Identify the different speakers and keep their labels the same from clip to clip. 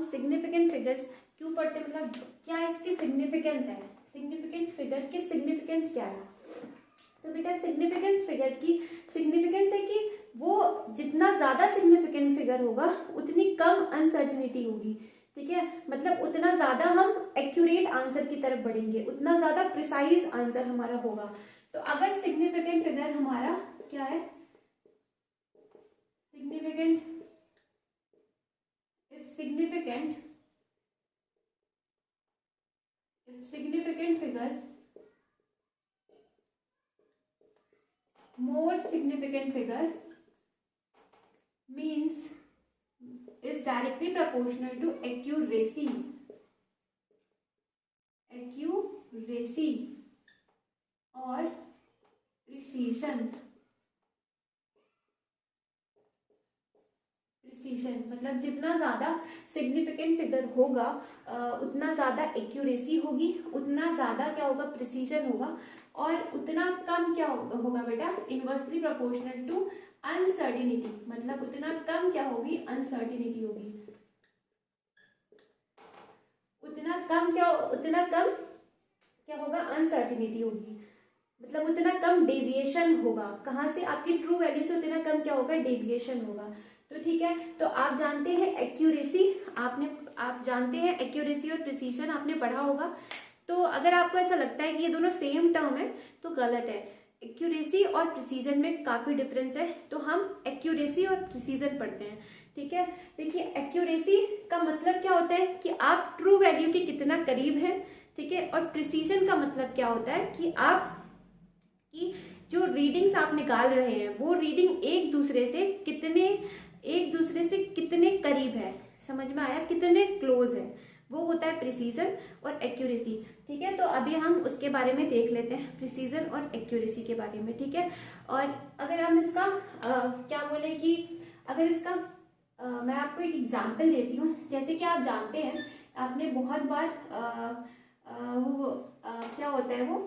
Speaker 1: Significant figures क्यों पढ़ते हैं, मतलब क्या इसकी सिग्निफिकेंस है, सिग्निफिकेंट फिगर की सिग्निफिकेंस क्या है। तो बेटा सिग्निफिकेंट फिगर की सिग्निफिकेंस है कि वो जितना ज्यादा सिग्निफिकेंट फिगर होगा उतनी कम अनसर्टिनिटी होगी, ठीक है, मतलब उतना ज्यादा हम एक्यूरेट आंसर की तरफ बढ़ेंगे, उतना ज्यादा प्रिसाइज आंसर हमारा होगा। तो अगर सिग्निफिकेंट फिगर हमारा क्या है, significant, if significant figures, more significant figure means is directly proportional to accuracy और precision, मतलब जितना ज्यादा सिग्निफिकेंट फिगर होगा उतना ज्यादा एक्यूरेसी होगी, उतना ज्यादा क्या होगा, प्रिसीजन होगा, और उतना कम क्या होगा बेटा, इनवर्सली प्रोपोर्शनल टू अनसर्टिनिटी, मतलब उतना कम क्या होगी, अनसर्टिनिटी होगी, उतना कम क्या होगा, अनसर्टिनिटी होगी, मतलब उतना कम डेविएशन होगा, कहाँ से, आपकी ट्रू वैल्यू से उतना कम क्या होगा, डेविएशन होगा। तो ठीक है, तो आप जानते हैं एक्यूरेसी, आप जानते हैं एक्यूरेसी और प्रिसीजन आपने पढ़ा होगा। तो अगर आपको ऐसा लगता है कि ये दोनों सेम टर्म है तो गलत है, एक्यूरेसी और प्रिसीजन में काफी डिफरेंस है, तो हम एक्यूरेसी और प्रिसीजन पढ़ते हैं, ठीक है। देखिए एक्यूरेसी का मतलब क्या होता है कि आप ट्रू वैल्यू के कितना करीब हैं, ठीक है, और प्रिसीजन का मतलब क्या होता है कि आप की जो रीडिंग्स आप निकाल रहे हैं वो रीडिंग एक दूसरे से कितने करीब है, समझ में आया, कितने क्लोज है, वो होता है प्रिसीजन और एक्यूरेसी, ठीक है। तो अभी हम उसके बारे में देख लेते हैं, प्रिसीजन और एक्यूरेसी के बारे में, ठीक है। और अगर हम इसका क्या बोले कि अगर इसका मैं आपको एक एग्जांपल देती हूँ, जैसे कि आप जानते हैं आपने बहुत बार क्या होता है वो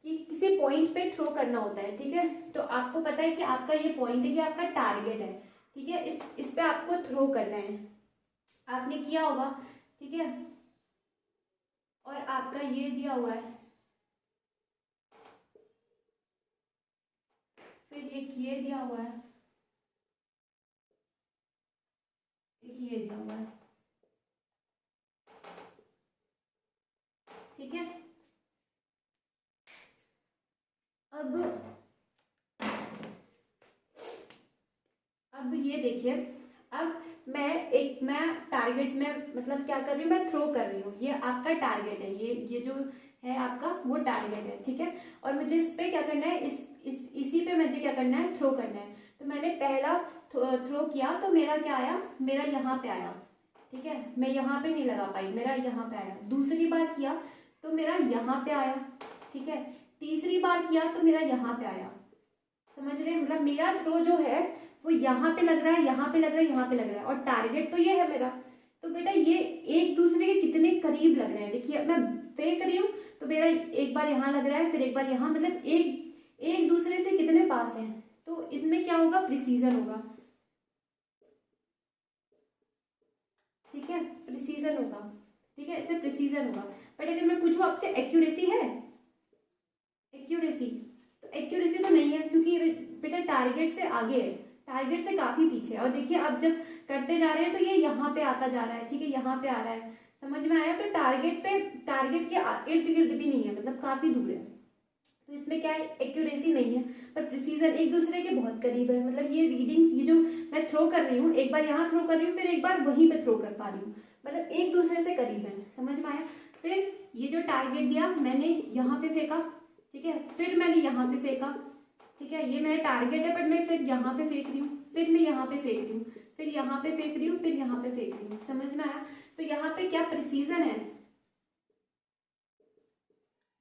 Speaker 1: कि किसी पॉइंट पे थ्रो करना होता है, ठीक है, तो आपको पता है कि आपका ये पॉइंट है, ये आपका टारगेट है, ठीक है, इस पे आपको थ्रो करना है, आपने किया होगा, ठीक है, और आपका ये दिया हुआ है, फिर एक ये दिया हुआ है, एक ये दिया हुआ है, ठीक है। अब ये देखिए, अब मैं टारगेट में मतलब क्या कर रही हूँ, मैं थ्रो कर रही हूँ, ये आपका टारगेट है, ये जो है आपका वो टारगेट है, ठीक है, और मुझे इस पे क्या करना है, इसी पे मुझे क्या करना है, थ्रो करना है। तो मैंने पहला थ्रो किया तो मेरा क्या आया, मेरा यहाँ पे आया, ठीक है, मैं यहाँ पे नहीं लगा पाई, मेरा यहाँ पे आया, दूसरी बार किया तो मेरा यहाँ पे आया, ठीक है, तीसरी बार किया तो मेरा यहाँ पे आया, समझ रहे हैं, मतलब मेरा थ्रो जो है वो यहाँ पे लग रहा है, यहाँ पे लग रहा है, यहाँ पे लग रहा है, और टारगेट तो ये है मेरा। तो बेटा ये एक दूसरे के कितने करीब लग रहे हैं, देखिए मैं फेंक रही हूँ तो मेरा एक बार यहाँ लग रहा है, फिर एक बार यहाँ, मतलब एक दूसरे से कितने पास है, तो इसमें क्या होगा, प्रिसीजन होगा, ठीक है, प्रिसीजन होगा, ठीक है, इसमें प्रिसीजन होगा। बट अगर मैं पूछूं आपसे एक्यूरेसी है, एक्यूरेसी तो नहीं है, क्योंकि बेटा टारगेट से आगे है, टारगेट से काफी पीछे है, और देखिए अब जब करते जा रहे हैं तो ये यहाँ पे आता जा रहा है, ठीक है, यहाँ पे आ रहा है, समझ में आया। तो टारगेट के इर्द गिर्द भी नहीं है, मतलब काफी दूर है, तो इसमें क्या है, एक्यूरेसी नहीं है, पर प्रिसीजन एक दूसरे के बहुत करीब है, मतलब ये रीडिंग्स, ये जो मैं थ्रो कर रही हूँ, एक बार यहाँ थ्रो कर रही हूँ, फिर एक बार वहीं पे थ्रो कर पा रही हूँ, मतलब एक दूसरे से करीब है, समझ में आया। फिर ये जो टारगेट दिया मैंने यहाँ पे फेंका, ठीक है, फिर मैंने यहाँ पे फेंका, ठीक है, ये मेरा टारगेट है, बट मैं फिर यहाँ पे फेंक रही हूँ, फिर मैं यहाँ पे फेंक रही हूँ, फिर यहाँ पे फेंक रही हूँ, फिर यहाँ पे फेंक रही हूँ, समझ में आया। तो यहाँ पे क्या प्रिसीजन है,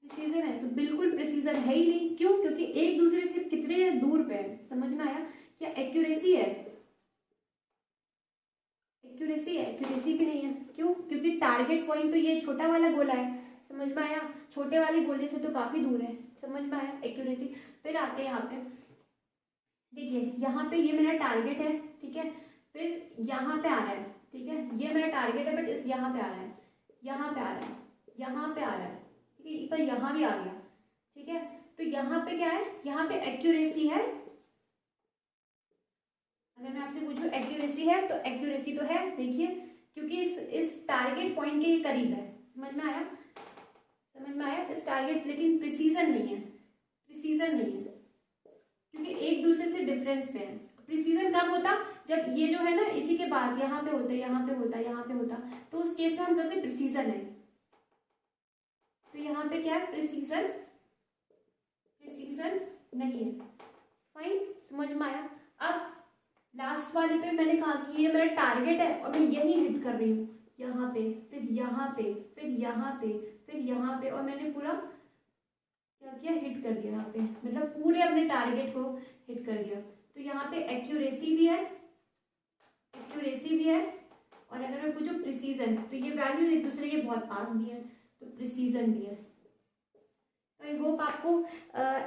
Speaker 1: प्रिसीजन है, तो बिल्कुल प्रिसीजन है ही नहीं, क्यों, क्योंकि एक दूसरे से कितने दूर पे है, समझ में आया। क्या एक्यूरेसी है, एक्यूरेसी भी नहीं है, क्यों, क्योंकि टारगेट पॉइंट तो ये छोटा वाला गोला है, समझ में आया, छोटे वाले गोले से तो काफी दूर है, समझ में आया, एक्यूरेसी। फिर आते हैं यहाँ पे, देखिए यहाँ पे ये मेरा टारगेट है, ठीक है, फिर यहाँ पे आ रहा है, ठीक है, ये मेरा टारगेट है, बट इस यहाँ पे आ रहा है, यहाँ पे आ रहा है, यहाँ पे आ रहा है, ठीक है, पर यहाँ भी आ गया, ठीक है। तो यहाँ पे क्या है, यहाँ पे एक्यूरेसी है। अगर मैं आपसे पूछूं एक्यूरेसी है, तो एक्यूरेसी तो है, देखिए, क्योंकि इस टारगेट पॉइंट के ये करीब है। समझ में आया, समझ में आया, इस टारगेट, लेकिन प्रिसीजन नहीं है, प्रिसीजन नहीं है, क्योंकि एक दूसरे से डिफरेंस पे है। प्रिसीजन कब होता, जब ये जो है ना इसी के पास यहाँ पे होता, यहाँ पे होता, यहाँ पे होता, तो उस केस में हम कहते हैं प्रिसीजन है। तो यहाँ पे क्या है, प्रिसीजन, प्रिसीजन नहीं है। फाइन, समझ में आया। अब लास्ट वाले पे मैंने कहा कि ये मेरा टारगेट है और मैं यही हिट कर रही हूँ, यहाँ पे, फिर यहाँ पे, फिर यहाँ पे, फिर यहाँ पे, और मैंने पूरा क्या किया, हिट कर दिया यहाँ पे, मतलब पूरे अपने टारगेट को हिट कर दिया। तो यहाँ पे एक्यूरेसी भी है, एक्यूरेसी भी है, और अगर मैं पूछूं प्रिसीजन, तो ये वैल्यू एक दूसरे के बहुत पास भी है, तो प्रिसीजन भी है। तो आई होप आपको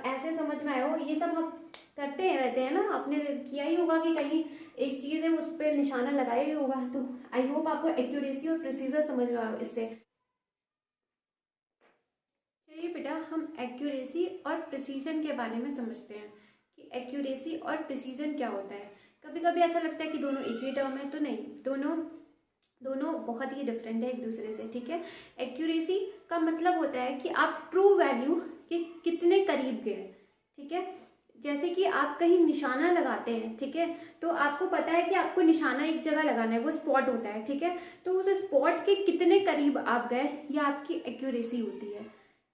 Speaker 1: ऐसे समझ में आया हो। ये सब हम करते रहते हैं ना, आपने किया ही होगा कि कहीं एक चीज है उस पर निशाना लगाया ही होगा। तो आई होप आपको एक्यूरेसी और प्रिसीजन समझ में आया इससे। चलिए बेटा, हम एक्यूरेसी और प्रिसीजन के बारे में समझते हैं कि एक्यूरेसी और प्रिसीजन क्या होता है। कभी कभी ऐसा लगता है कि दोनों एक ही टर्म है, तो नहीं, दोनों बहुत ही डिफरेंट है एक दूसरे से, ठीक है। एक्यूरेसी का मतलब होता है कि आप ट्रू वैल्यू के कितने करीब गए, ठीक है। जैसे कि आप कहीं निशाना लगाते हैं, ठीक है, तो आपको पता है कि आपको निशाना एक जगह लगाना है, वो स्पॉट होता है, ठीक है। तो उस स्पॉट के कितने करीब आप गए, ये आपकी एक्यूरेसी होती है,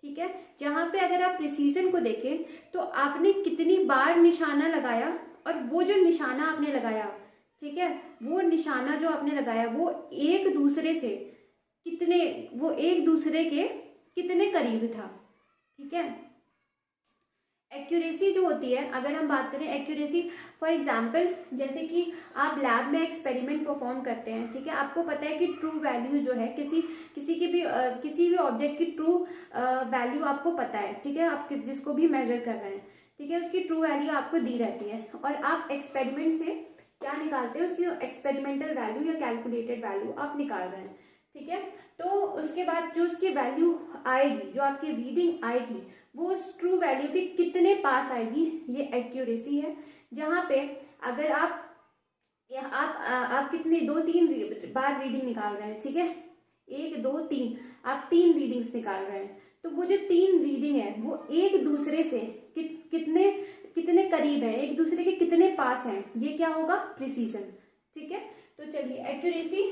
Speaker 1: ठीक है। जहाँ पे अगर आप प्रिसीजन को देखें तो आपने कितनी बार निशाना लगाया, और वो जो निशाना आपने लगाया, ठीक है, वो निशाना जो आपने लगाया वो एक दूसरे से कितने, वो एक दूसरे के कितने करीब था, ठीक है। एक्यूरेसी जो होती है, अगर हम बात करें एक्यूरेसी, फॉर एग्जांपल, जैसे कि आप लैब में एक्सपेरिमेंट परफॉर्म करते हैं, ठीक है, आपको पता है कि ट्रू वैल्यू जो है किसी भी ऑब्जेक्ट की ट्रू वैल्यू आपको पता है, ठीक है, आप जिसको भी मेजर कर रहे हैं, ठीक है, उसकी ट्रू वैल्यू आपको दी रहती है, और आप एक्सपेरिमेंट से क्या निकालते हैं, उसकी एक्सपेरिमेंटल वैल्यू या कैलकुलेटेड वैल्यू आप निकाल रहे हैं, ठीक है। तो उसके बाद जो उसकी वैल्यू आएगी, जो आपकी रीडिंग आएगी, वो उस ट्रू वैल्यू के कितने पास आएगी, ये एक्यूरेसी है। जहां पे अगर आप कितने 2-3 बार रीडिंग निकाल रहे हैं, ठीक है, 1 2 3, आप 3 रीडिंग्स निकाल रहे हैं, तो वो जो 3 रीडिंग है वो एक दूसरे से कितने करीब है, एक दूसरे के कितने पास हैं, ये क्या होगा, प्रिसीजन, ठीक है। तो चलिए एक्यूरेसी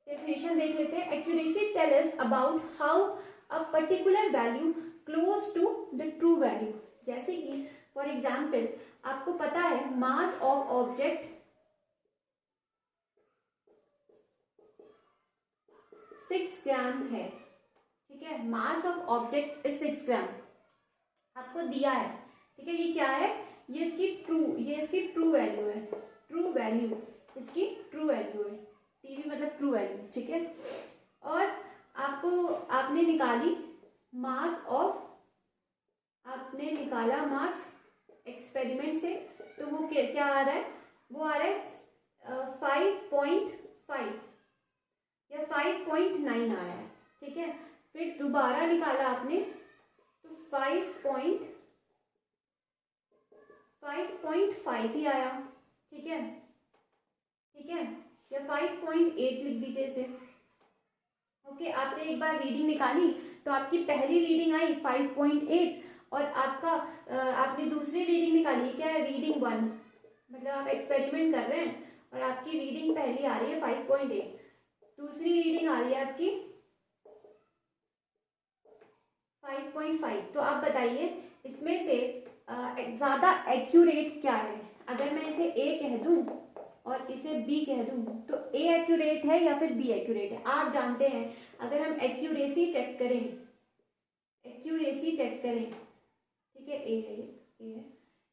Speaker 1: डेफिनेशन देख लेते हैं। Accuracy tell us about how a particular value close to the true value. जैसे कि फॉर एग्जाम्पल, आपको पता है मास ऑफ ऑब्जेक्ट 6 ग्राम है, ठीक है, मास ऑफ ऑब्जेक्ट इज 6 ग्राम आपको दिया है, ठीक है। ये क्या है, ये इसकी ट्रू वैल्यू है, ट्रू वैल्यू, इसकी ट्रू वैल्यू है, टीवी मतलब ट्रू वैल्यू, ठीक है। और आपने निकाला मास एक्सपेरिमेंट से, तो वो क्या आ रहा है, वो आ रहा है 5.5 या 5.9 आ रहा है, ठीक है। फिर दोबारा निकाला आपने तो 5.5 ही आया, ठीक है, या 5.8 लिख दीजिए इसे, ओके। आपने एक बार रीडिंग निकाली तो आपकी पहली रीडिंग आई 5.8, और आपने दूसरी रीडिंग निकाली, क्या है, रीडिंग 1, मतलब आप एक्सपेरिमेंट कर रहे हैं और आपकी रीडिंग पहली आ रही है 5.8, दूसरी रीडिंग आ रही है आपकी 5.5। तो आप बताइए इसमें से ज्यादा एक्यूरेट क्या है। अगर मैं इसे ए कह दूं और इसे बी कह दूं, तो ए एक्यूरेट है या फिर बी एक्यूरेट है। आप जानते हैं अगर हम एक्यूरेसी चेक करें, ठीक है, ए है,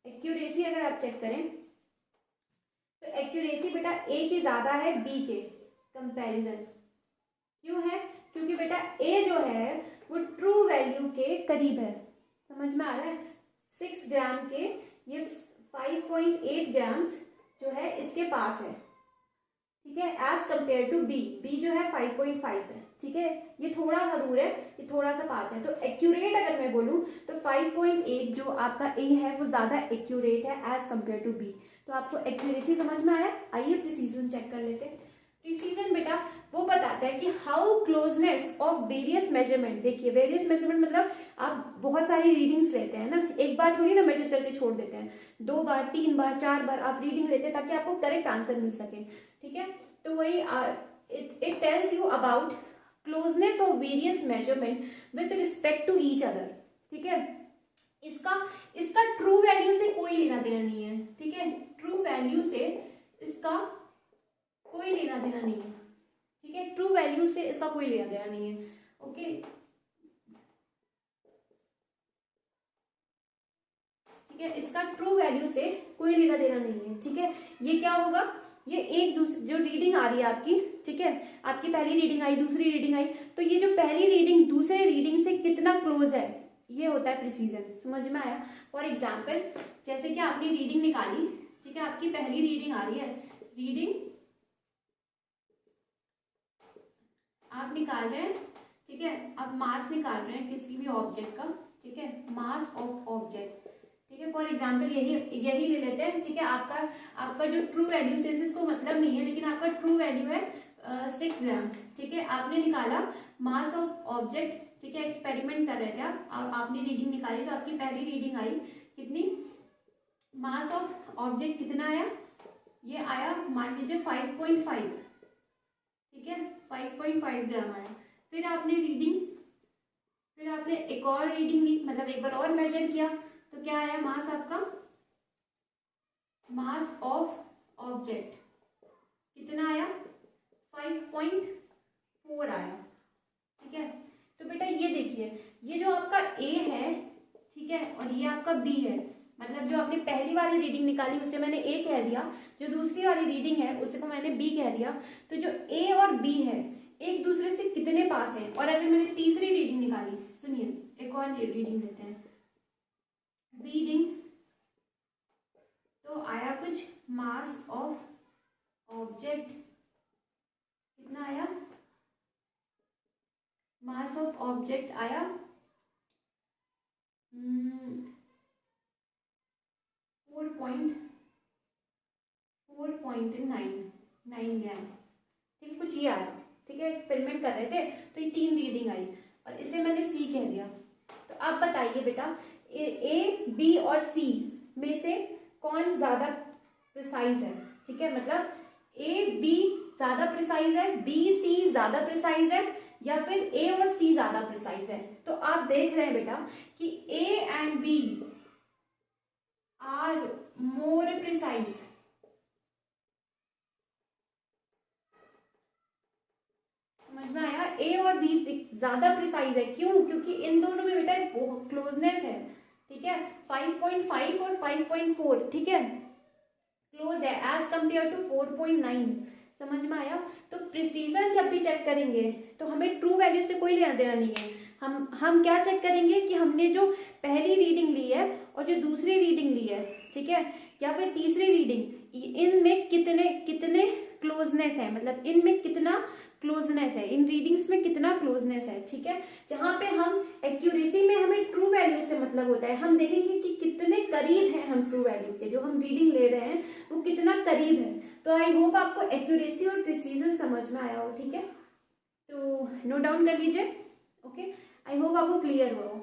Speaker 1: एक्यूरेसी अगर आप चेक करें तो एक्यूरेसी बेटा ए की ज्यादा है बी के कंपैरिजन। क्यों है, क्योंकि बेटा ए जो है वो ट्रू वैल्यू के करीब है, समझ में आ रहा है। 6 ग्राम के ये 5.8 ग्राम्स जो है इसके पास है, ठीक है, as compare to B. B जो है 5.5 है, ठीक है, ये थोड़ा सा दूर है, ये थोड़ा सा पास है। तो एक्यूरेट अगर मैं बोलूं तो 5.8 जो आपका ए है वो ज्यादा एक्यूरेट है एज कंपेयर टू बी। तो आपको एक्यूरेसी समझ में आया। आइए प्रिसीजन चेक कर लेते हैं। प्रिसीजन बेटा वो बताता है कि how closeness of various measurement. देखिए वेरियस मेजरमेंट मतलब आप बहुत सारी रीडिंग्स लेते हैं ना, एक बार थोड़ी ना मेजर करके छोड़ देते हैं, 2 बार 3 बार 4 बार आप रीडिंग लेते हैं ताकि आपको करेक्ट आंसर मिल सके। ठीक है, तो वही it tells you about closeness of various measurement with respect to each other. ठीक है, इसका ट्रू वैल्यू से कोई लेना देना नहीं है। ठीक है, ट्रू वैल्यू से इसका कोई लेना देना नहीं है। ठीक है, ट्रू वैल्यू से इसका कोई लेना देना नहीं है। ओके, ठीक है, इसका ट्रू वैल्यू से कोई लेना देना नहीं है। ठीक है, ये क्या होगा, ये एक दूसरी जो रीडिंग आ रही है आपकी, ठीक है, आपकी पहली रीडिंग आई, दूसरी रीडिंग आई, तो ये जो पहली रीडिंग दूसरे रीडिंग से कितना क्लोज है, ये होता है प्रिसीजन। समझ में आया। फॉर एग्जाम्पल जैसे कि आपने रीडिंग निकाली, ठीक है, आपकी पहली रीडिंग आ रही है, रीडिंग आप निकाल रहे हैं, ठीक है, आप मास निकाल रहे हैं किसी भी ऑब्जेक्ट का। ठीक है, मास ऑफ ऑब्जेक्ट। ठीक है, फॉर एग्जाम्पल यही ले लेते हैं। ठीक है, आपका जो ट्रू वैल्यू सेंसेस को मतलब नहीं है, लेकिन आपका ट्रू वैल्यू है 6 ग्राम। ठीक है, आपने निकाला मास ऑफ ऑब्जेक्ट। ठीक है, एक्सपेरिमेंट कर रहे थे आप, और आपने रीडिंग निकाली, तो आपकी पहली रीडिंग आई कितनी, मास ऑफ ऑब्जेक्ट कितना आया, ये आया मान लीजिए 5.5। ठीक है, 5.5 ग्राम आया। फिर आपने एक और रीडिंग ली, मतलब एक बार और मेजर किया, तो क्या आया मास आपका, मास ऑफ ऑब्जेक्ट कितना आया, 5.4 आया। ठीक है, तो बेटा ये देखिए, ये जो आपका ए है, ठीक है, और ये आपका बी है, मतलब जो आपने पहली वाली रीडिंग निकाली उसे मैंने ए कह दिया, जो दूसरी वाली रीडिंग है उसे को मैंने बी कह दिया। तो जो ए और बी है एक दूसरे से कितने पास हैं। और अगर मैंने तीसरी रीडिंग निकाली, सुनिए एक और रीडिंग देते हैं, रीडिंग तो आया कुछ मास ऑफ ऑब्जेक्ट कितना आया, मास ऑफ ऑब्जेक्ट आया 4.9 ग्राम। ठीक है, कुछ ये आया। ठीक है, एक्सपेरिमेंट कर रहे थे तो ये 3 रीडिंग आई और इसे मैंने सी कह दिया। तो अब बताइए बेटा, ए बी और सी में से कौन ज्यादा प्रिसाइज है। ठीक है, मतलब ए बी ज्यादा प्रिसाइज है, बी सी ज्यादा प्रिसाइज है, या फिर ए और सी ज्यादा प्रिसाइज है। तो आप देख रहे हैं बेटा कि A and B are more precise. समझ में आया, ए और बी ज्यादा प्रिसाइज है। क्यों, क्योंकि इन दोनों में बेटा बहुत क्लोजनेस है। ठीक है, 5.5 और 5.4 ठीक है, क्लोज है एज कंपेयर टू 4.9। समझ में आया। तो प्रिसीजन जब भी चेक करेंगे तो हमें ट्रू वैल्यू से कोई लेना देना नहीं है। हम क्या चेक करेंगे कि हमने जो पहली रीडिंग ली है और जो दूसरी रीडिंग ली है, ठीक है, या फिर तीसरी रीडिंग, इनमें कितने क्लोजनेस है, मतलब इनमें कितना क्लोजनेस है, इन रीडिंग्स में कितना क्लोजनेस है। ठीक है, जहां पे हम एक्यूरेसी में हमें ट्रू वैल्यू से मतलब होता है, हम देखेंगे कि कितने करीब हैं हम ट्रू वैल्यू के, जो हम रीडिंग ले रहे हैं वो कितना करीब है। तो आई होप आपको एक्यूरेसी और प्रिसीजन समझ में आया हो। ठीक है, तो नोट डाउन कर लीजिए। ओके, आई होप आपको क्लियर हुआ।